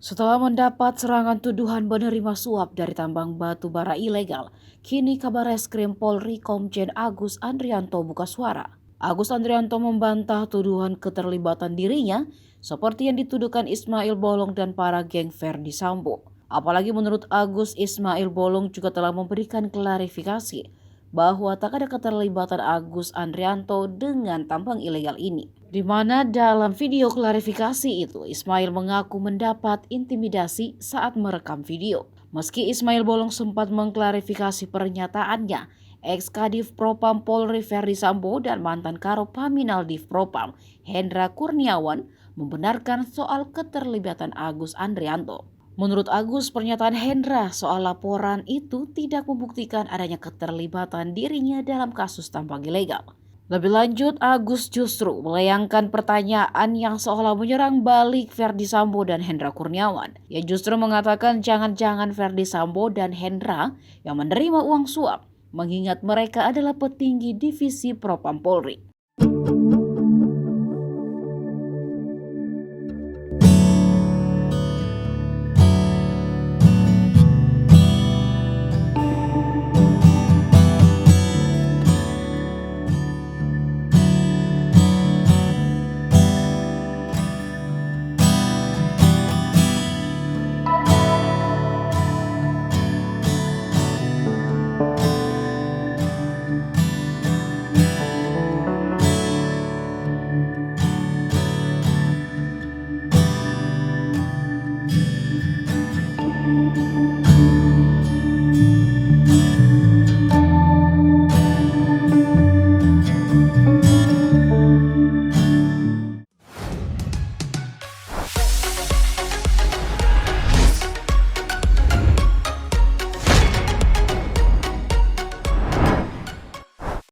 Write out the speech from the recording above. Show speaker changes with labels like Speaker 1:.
Speaker 1: Setelah mendapat serangan tuduhan menerima suap dari tambang batu bara ilegal, kini Kabareskrim Polri Komjen Agus Andrianto buka suara. Agus Andrianto membantah tuduhan keterlibatan dirinya seperti yang dituduhkan Ismail Bolong dan para geng Verdi Sambo. Apalagi menurut Agus, Ismail Bolong juga telah memberikan klarifikasi bahwa tak ada keterlibatan Agus Andrianto dengan tambang ilegal ini. Di mana dalam video klarifikasi itu, Ismail mengaku mendapat intimidasi saat merekam video. Meski Ismail Bolong sempat mengklarifikasi pernyataannya, ex-Kadif Propam Polri Verdi Sambo dan mantan Karo Paminal Div Propam Hendra Kurniawan membenarkan soal keterlibatan Agus Andrianto. Menurut Agus, pernyataan Hendra soal laporan itu tidak membuktikan adanya keterlibatan dirinya dalam kasus tambang ilegal. Lebih lanjut, Agus justru melayangkan pertanyaan yang seolah menyerang balik Verdi Sambo dan Hendra Kurniawan. Ia justru mengatakan jangan-jangan Verdi Sambo dan Hendra yang menerima uang suap, mengingat mereka adalah petinggi divisi Propam Polri.